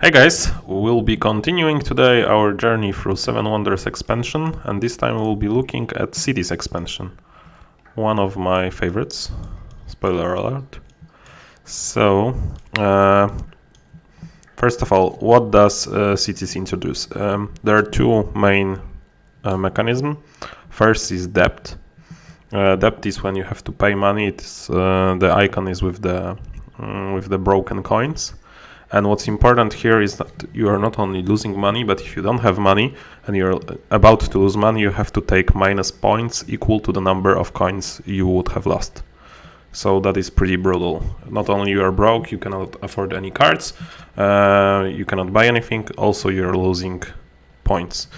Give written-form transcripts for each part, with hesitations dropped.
Hey guys, we'll be continuing today our journey through Seven Wonders expansion, and this time we'll be looking at Cities expansion. One of my favorites. Spoiler alert. So, first of all, what does Cities introduce? There are two main mechanisms. First is debt. Debt is when you have to pay money. It's the icon is with the broken coins. And what's important here is that you are not only losing money, but if you don't have money and you're about to lose money, you have to take minus points equal to the number of coins you would have lost. So that is pretty brutal. Not only you are broke, you cannot afford any cards, you cannot buy anything, also you're losing points.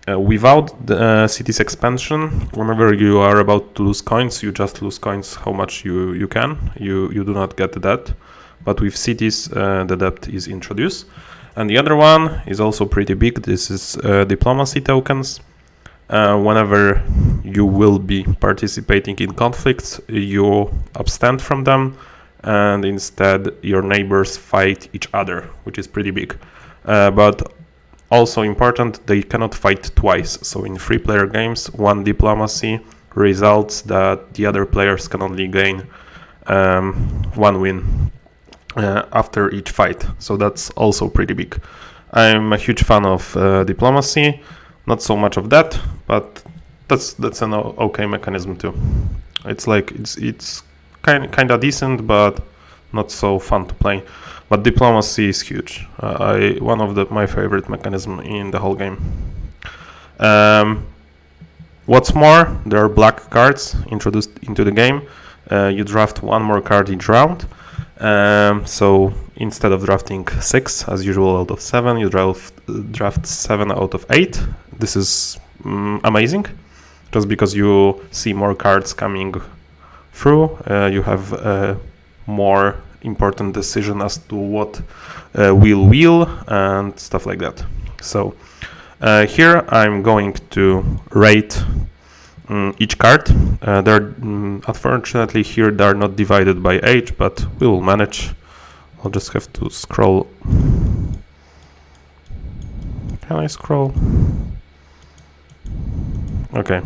Without the cities expansion, whenever you are about to lose coins, you just lose coins how much you can. You do not get that. But with cities, the debt is introduced. And the other one is also pretty big. This is diplomacy tokens. Whenever you will be participating in conflicts, you abstain from them, and instead your neighbors fight each other, which is pretty big. But also important, they cannot fight twice. So in free-player games, one diplomacy results that the other players can only gain one win after each fight, so that's also pretty big. I'm a huge fan of diplomacy, not so much of that, but that's an okay mechanism too. It's like it's kind of decent, but not so fun to play. But diplomacy is huge. One of my favorite mechanism in the whole game. What's more, there are black cards introduced into the game. You draft one more card each round. So instead of drafting 6 as usual out of 7, you draft 7 out of 8. This is amazing, just because you see more cards coming through. You have a more important decision as to what will wheel and stuff like that. So here I'm going to rate each card. Unfortunately here they are not divided by age, but we will manage. I'll just have to scroll. Can I scroll? Okay.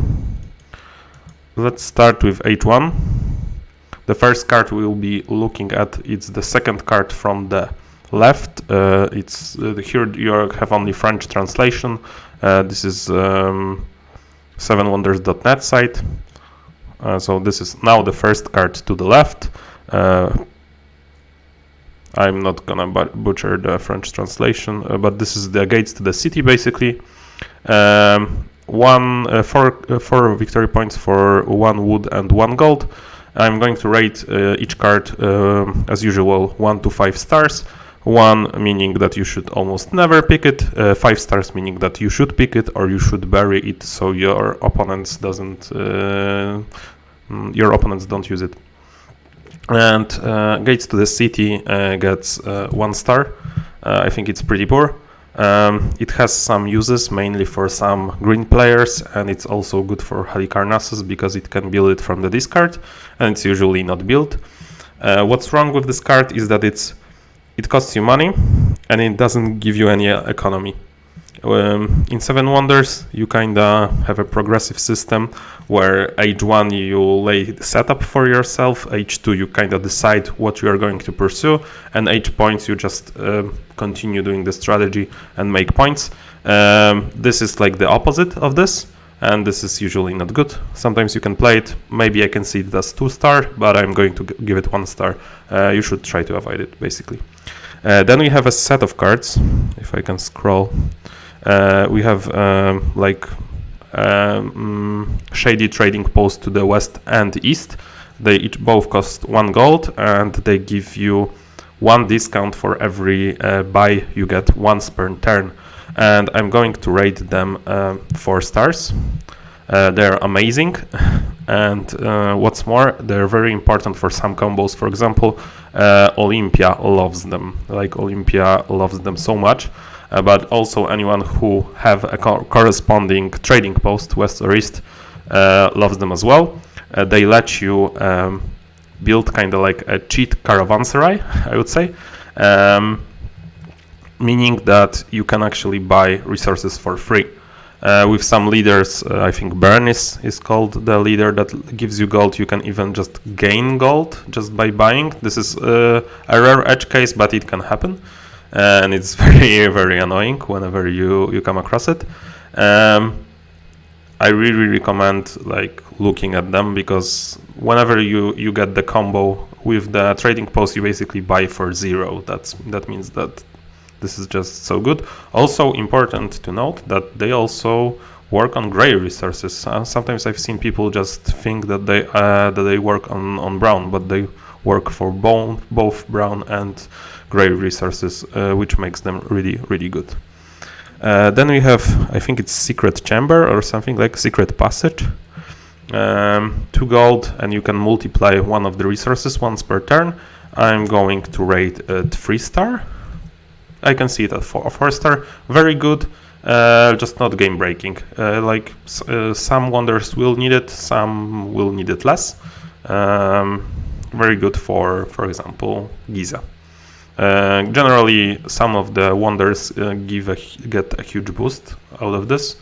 Let's start with age 1. The first card we will be looking at, it's the second card from the left. It's here you have only French translation. This is sevenwonders.net site. So this is now the first card to the left. I'm not gonna butcher the French translation, but this is the gates to the city basically. Four victory points for 1 wood and 1 gold. I'm going to rate each card as usual 1 to 5 stars. 1 meaning that you should almost never pick it, 5 stars meaning that you should pick it or you should bury it so your opponents don't use it. And gates to the city gets 1 star. I think it's pretty poor. It has some uses, mainly for some green players, and it's also good for Halicarnassus because it can build it from the discard, and it's usually not built. What's wrong with this card is that it costs you money and it doesn't give you any economy. In Seven Wonders you kinda have a progressive system where age 1 you lay the setup for yourself, age 2 you kinda decide what you are going to pursue, and age points you just continue doing the strategy and make points. This is like the opposite of this, and this is usually not good. Sometimes you can play it, maybe I can see it as 2 star, but I'm going to give it 1 star. You should try to avoid it basically. Then we have a set of cards, if I can scroll. We have shady trading post to the west and east. They both cost 1 gold, and they give you 1 discount for every buy you get once per turn. And I'm going to rate them 4 stars. They're amazing, and what's more, they're very important for some combos. For example, Olympia loves them. Like Olympia loves them so much. But also anyone who have a corresponding trading post, west or east, loves them as well. They let you build kind of like a cheat caravanserai, I would say. meaning that you can actually buy resources for free. With some leaders, I think Bernice is called the leader that gives you gold. You can even just gain gold just by buying. This is a rare edge case, but it can happen. And it's very, very annoying whenever you come across it. I really recommend like looking at them, because whenever you get the combo with the trading post, you basically buy for 0. That means that this is just so good. Also important to note that they also work on gray resources. Sometimes I've seen people just think that they work on brown, but they work for both brown and gray resources, which makes them really, really good. Then we have, I think it's Secret Chamber or something like Secret Passage. 2 gold, and you can multiply one of the resources once per turn. I'm going to rate it 3-star. I can see it at 4-star. Very good, just not game breaking. Some wonders will need it, some will need it less. Very good for example, Giza. Generally, some of the wonders get a huge boost out of this,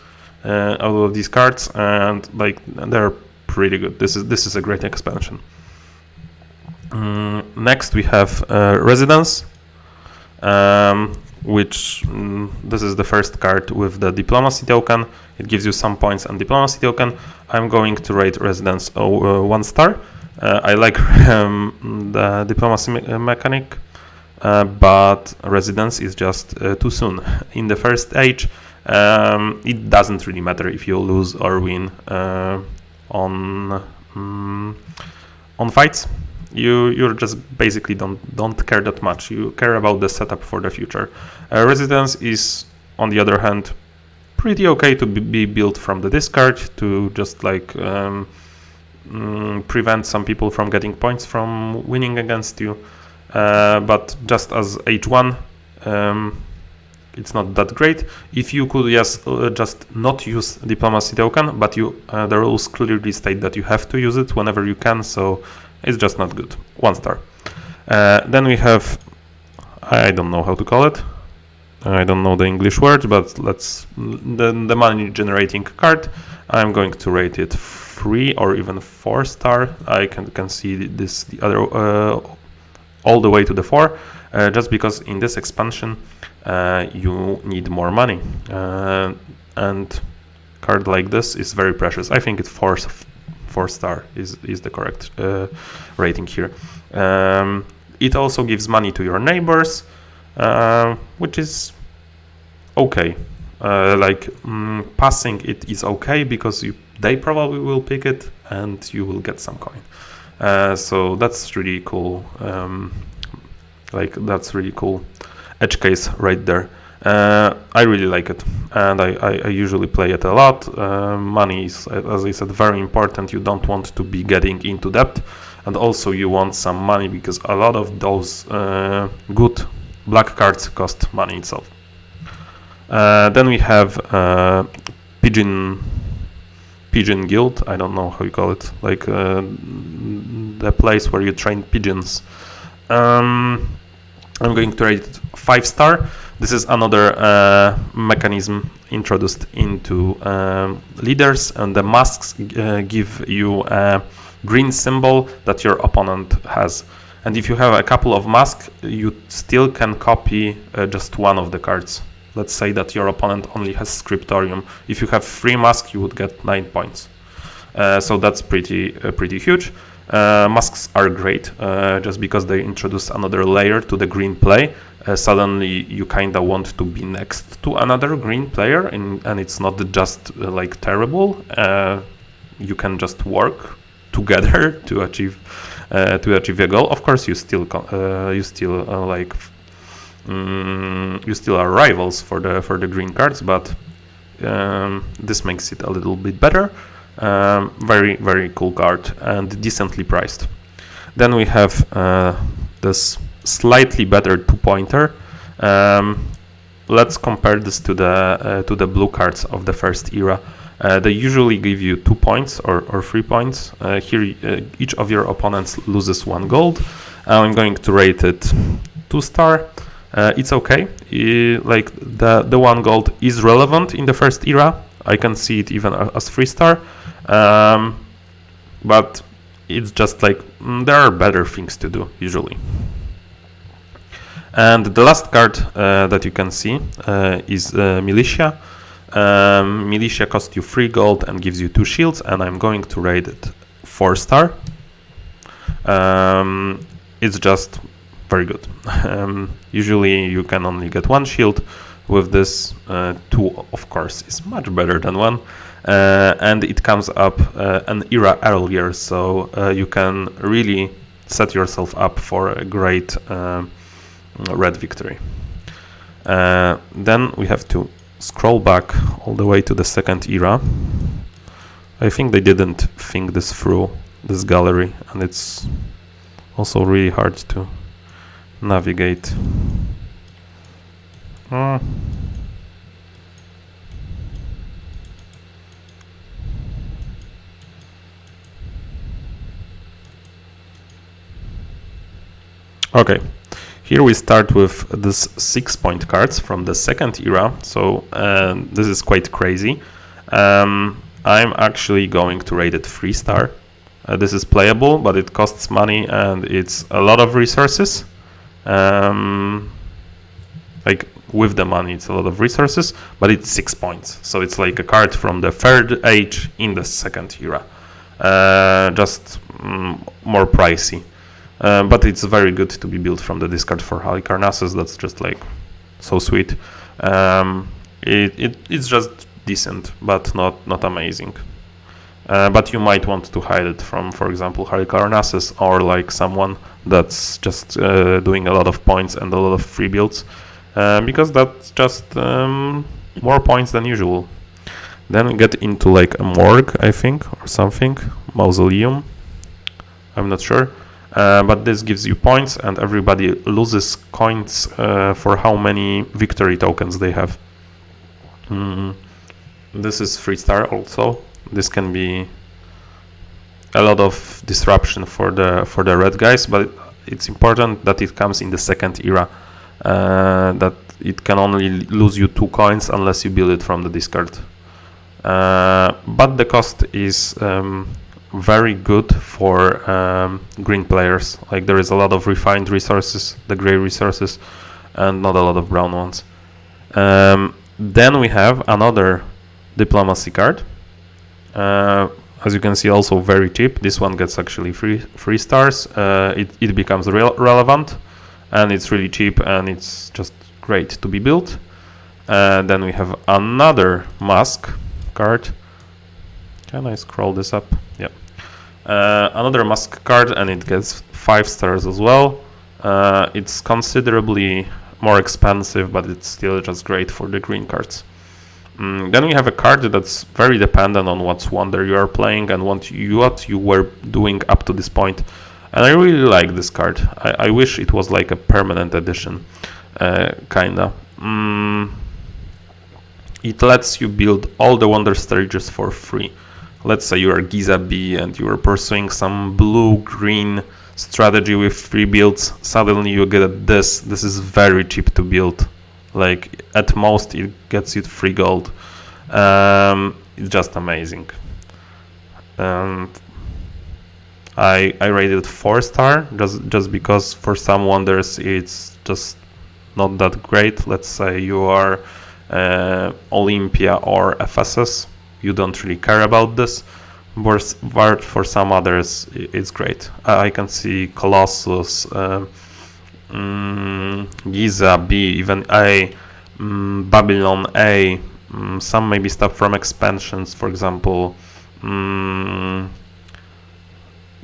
out of these cards, and like they're pretty good. This is a great expansion. Next we have Residence, which this is the first card with the Diplomacy token. It gives you some points and Diplomacy token. I'm going to rate Residence 1-star. I like the Diplomacy mechanic. But Residence is just too soon. In the first stage, it doesn't really matter if you lose or win on fights. You just basically don't care that much. You care about the setup for the future. Residence is, on the other hand, pretty okay to be built from the discard to just like prevent some people from getting points from winning against you. But just as H1, it's not that great. If you could just not use Diplomacy token, but the rules clearly state that you have to use it whenever you can, so it's just not good. 1-star. Then we have, I don't know how to call it. I don't know the English word, but the money generating card. I'm going to rate it 3 or even 4-star. I can see the other all the way to the 4, just because in this expansion you need more money, and card like this is very precious. I think it's 4-star is the correct rating here. It also gives money to your neighbors, which is okay. Passing it is okay because they probably will pick it and you will get some coin. So that's really cool. That's really cool edge case right there. I really like it, and I usually play it a lot. Money is, as I said, very important. You don't want to be getting into debt, and also you want some money because a lot of those good black cards cost money itself. Then we have Pigeon Guild. I don't know how you call it, the place where you train pigeons. I'm going to rate it 5-star. This is another mechanism introduced into leaders, and the masks give you a green symbol that your opponent has. And if you have a couple of masks, you still can copy just one of the cards. Let's say that your opponent only has Scriptorium. If you have 3 masks, you would get 9 points. So that's pretty huge. Masks are great, just because they introduce another layer to the green play. Suddenly you kinda want to be next to another green player, and it's not just terrible. You can just work together to achieve a goal. Of course, you still are rivals for the green cards, but this makes it a little bit better. Very, very cool card and decently priced. Then we have this slightly better 2-pointer. Let's compare this to the blue cards of the first era. They usually give you 2 points or 3 points. Here, each of your opponents loses 1 gold. I'm going to rate it 2-star. it's okay. Like the 1 gold is relevant in the first era. I can see it even as 3-star, but it's just like there are better things to do usually. And the last card that you can see is Militia. Militia costs you 3 gold and gives you 2 shields, and I'm going to rate it 4-star. It's just very good. Usually you can only get 1 shield. With this, 2 of course is much better than 1, and it comes up an era earlier, so you can really set yourself up for a great red victory. Then we have to scroll back all the way to the second era. I think they didn't think this through, this gallery, and it's also really hard to navigate. Okay, here we start with this 6-point cards from the second era, so this is quite crazy. I'm actually going to rate it 3-star. This is playable, but it costs money and it's a lot of resources. Like with the money, it's a lot of resources, but it's 6 points. So it's like a card from the third age in the second era. Just more pricey. But it's very good to be built from the discard for Halicarnassus. That's just like so sweet. It's just decent, but not amazing. But you might want to hide it from, for example, Halicarnassus, or like someone that's just doing a lot of points and a lot of free builds, because that's just more points than usual. Then we get into like a morgue, I think, or something, mausoleum. I'm not sure. But this gives you points, and everybody loses coins for how many victory tokens they have. This is 3-star also. This can be a lot of disruption for the red guys, but it's important that it comes in the second era. That it can only lose you 2 coins unless you build it from the discard. But the cost is very good for green players. Like there is a lot of refined resources, the gray resources, and not a lot of brown ones. Then we have another diplomacy card. As you can see, also very cheap. This one gets actually 3 stars. It becomes relevant, and it's really cheap, and it's just great to be built. Then we have another mask card. Can I scroll this up? Yeah. Another mask card, and it gets 5 stars as well. It's considerably more expensive, but it's still just great for the green cards. Then we have a card that's very dependent on what wonder you are playing and what you were doing up to this point. And I really like this card. I wish it was like a permanent edition, kinda. It lets you build all the wonder stages for free. Let's say you are Giza B and you are pursuing some blue-green strategy with 3 builds. Suddenly you get this. This is very cheap to build. Like at most it gets you 3 gold. It's just amazing. I rated 4-star just because for some wonders it's just not that great. Let's say you are Olympia or Ephesus. You don't really care about this, but for some others it's great. I can see Colossus, Giza B, even A, Babylon A, some maybe stuff from expansions, for example,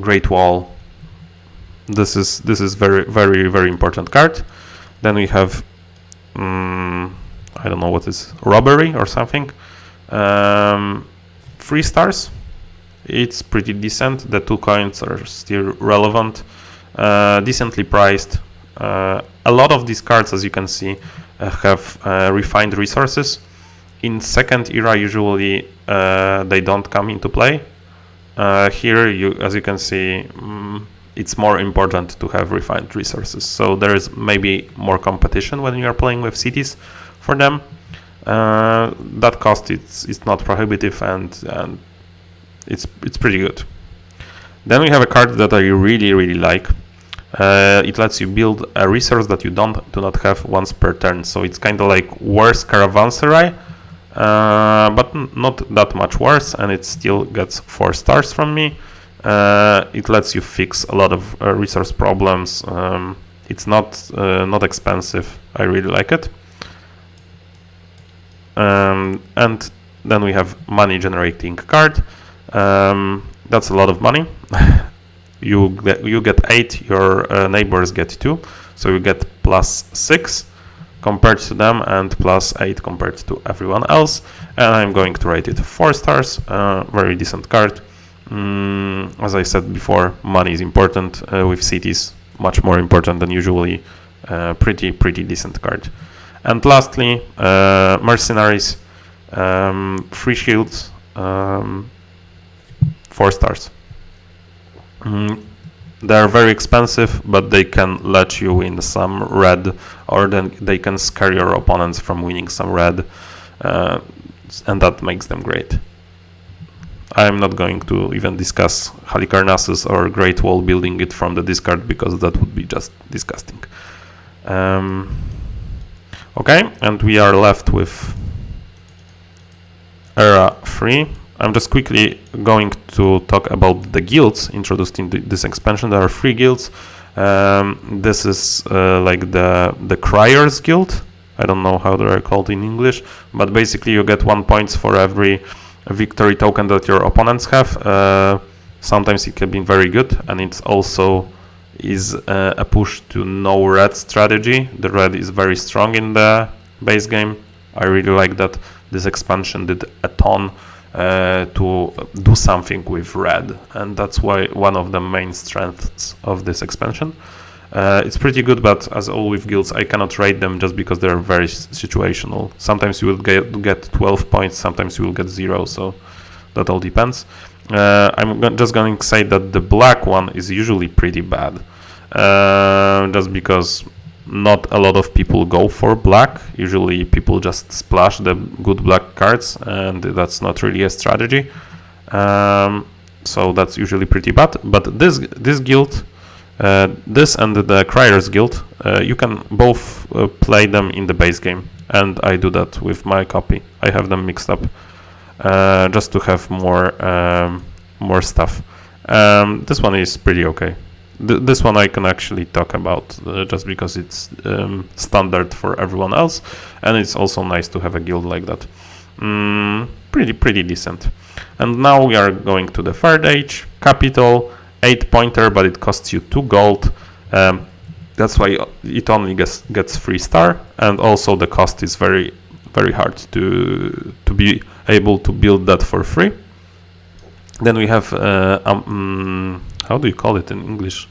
Great Wall. This is very, very, very important card. Then we have I don't know what is, robbery or something. 3 stars. It's pretty decent. The 2 coins are still relevant, decently priced. A lot of these cards, as you can see, have refined resources. In second era, usually they don't come into play. Here, as you can see, it's more important to have refined resources. So there is maybe more competition when you are playing with cities for them. That cost it's not prohibitive, and it's pretty good. Then we have a card that I really like. It lets you build a resource that you do not have once per turn. So it's kind of like worse Caravanserai, but not that much worse, and it still gets 4 stars from me. It lets you fix a lot of resource problems. It's not expensive. I really like it. And then we have money generating card. That's a lot of money. you get 8, your neighbors get 2, so you get +6 compared to them and +8 compared to everyone else. And I'm going to rate it 4 stars. Very decent card. As I said before, money is important with cities, much more important than usually. Pretty decent card. And lastly, mercenaries, 3 shields, 4 stars. They're very expensive, but they can let you win some red, or then they can scare your opponents from winning some red, and that makes them great. I'm not going to even discuss Halicarnassus or Great Wall building it from the discard, because that would be just disgusting. Okay, and we are left with Era 3. I'm just quickly going to talk about the guilds introduced in this expansion. There are 3 guilds. This is like the Criers Guild. I don't know how they are called in English, but basically you get 1 point for every victory token that your opponents have. Sometimes it can be very good, and it's also is a push to no red strategy. The red is very strong in the base game. I really like that this expansion did a ton to do something with red, and that's why one of the main strengths of this expansion. It's pretty good, but as all with guilds, I cannot rate them just because they're very situational. Sometimes you will get 12 points, sometimes you will get 0, so that all depends. I'm just going to say that the black one is usually pretty bad, just because not a lot of people go for black. Usually people just splash the good black cards, and that's not really a strategy. So that's usually pretty bad. But this guild, this and the Criers Guild, you can both play them in the base game, and I do that with my copy. I have them mixed up just to have more stuff. This one is pretty okay. This one I can actually talk about just because it's standard for everyone else, and it's also nice to have a guild like that. Pretty decent. And now we are going to the third age, Capital, 8-pointer, but it costs you 2 gold. That's why it only gets 3 star, and also the cost is very hard to be able to build that for free. Then we have how do you call it in English?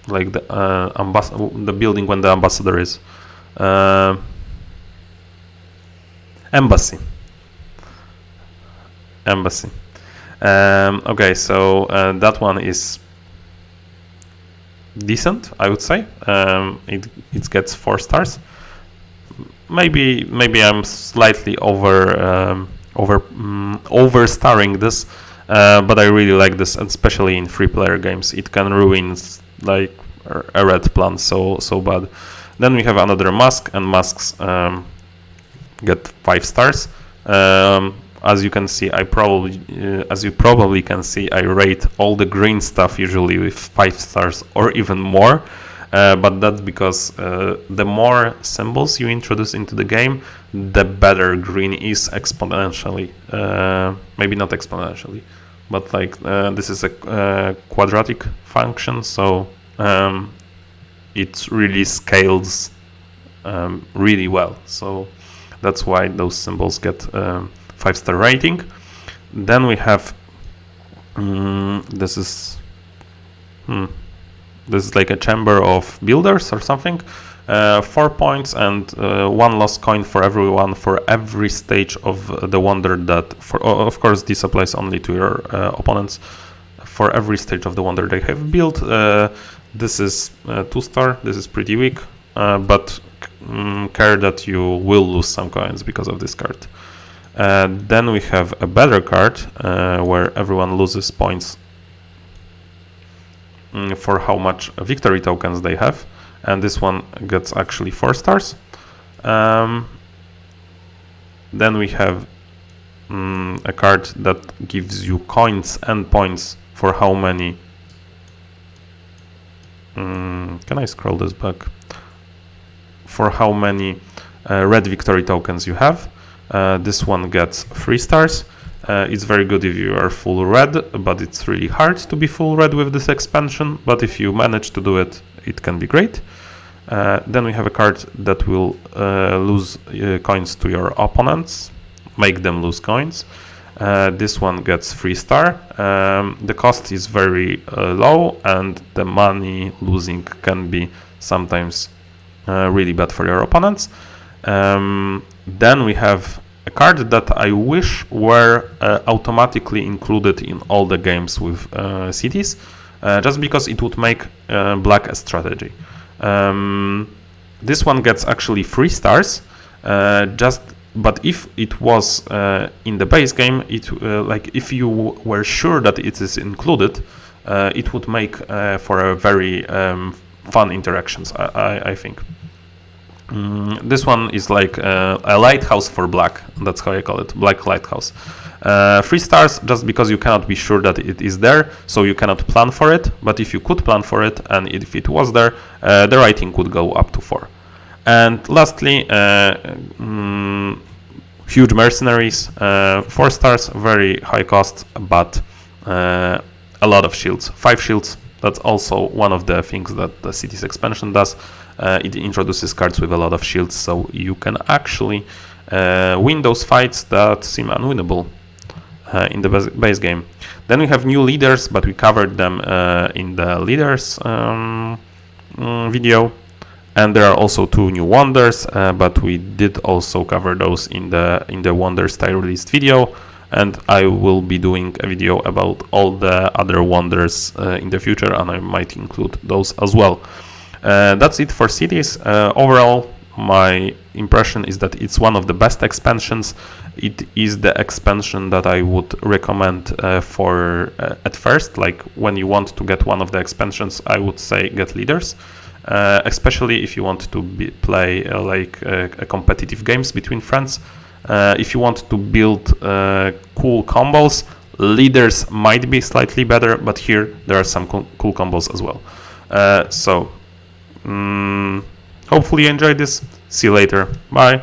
Like the building when the ambassador is. Embassy. Okay, so that one is decent, I would say. It gets 4 stars. Maybe I'm slightly overstarring this, but I really like this, especially in 3-player games. It can ruin like a red plan so bad. Then we have another mask, and masks get 5 stars. As you can see, as you probably can see, I rate all the green stuff usually with 5 stars or even more. But that's because the more symbols you introduce into the game, the better green is exponentially. Maybe not exponentially, but like this is a quadratic function, so it really scales really well. So that's why those symbols get 5-star rating. Then we have this is like a chamber of builders or something. 4 points and 1 lost coin for everyone for every stage of the wonder that, of course this applies only to your opponents, for every stage of the wonder they have built. This is 2-star, this is pretty weak, but care that you will lose some coins because of this card. Then we have a better card where everyone loses points for how much victory tokens they have, and this one gets actually 4 stars. Then we have a card that gives you coins and points for how many. Can I scroll this back? For how many red victory tokens you have. This one gets 3 stars. It's very good if you are full red, but it's really hard to be full red with this expansion. But if you manage to do it, it can be great. Then we have a card that will lose coins to your opponents, make them lose coins. This one gets 3 star. The cost is very low, and the money losing can be sometimes really bad for your opponents. Then we have a card that I wish were automatically included in all the games with cities, just because it would make black a strategy. This one gets actually 3 stars, but if it was in the base game, like if you were sure that it is included, it would make for a very fun interactions, I think. This one is like a lighthouse for black, that's how I call it, black lighthouse. 3 stars just because you cannot be sure that it is there, so you cannot plan for it, but if you could plan for it and if it was there, the rating would go up to 4. And lastly, huge mercenaries, 4 stars, very high cost, but a lot of shields, 5 shields. That's also one of the things that the cities expansion does. It introduces cards with a lot of shields, so you can actually win those fights that seem unwinnable in the base game. Then we have new leaders, but we covered them in the leaders video. And there are also 2 new wonders, but we did also cover those in the wonders tie released video. And I will be doing a video about all the other wonders in the future, and I might include those as well. That's it for cities. Overall, my impression is that it's one of the best expansions. It is the expansion that I would recommend for at first. Like when you want to get one of the expansions, I would say get leaders, especially if you want to play competitive games between friends. If you want to build cool combos, leaders might be slightly better, but here there are some cool combos as well. Hopefully you enjoyed this. See you later. Bye.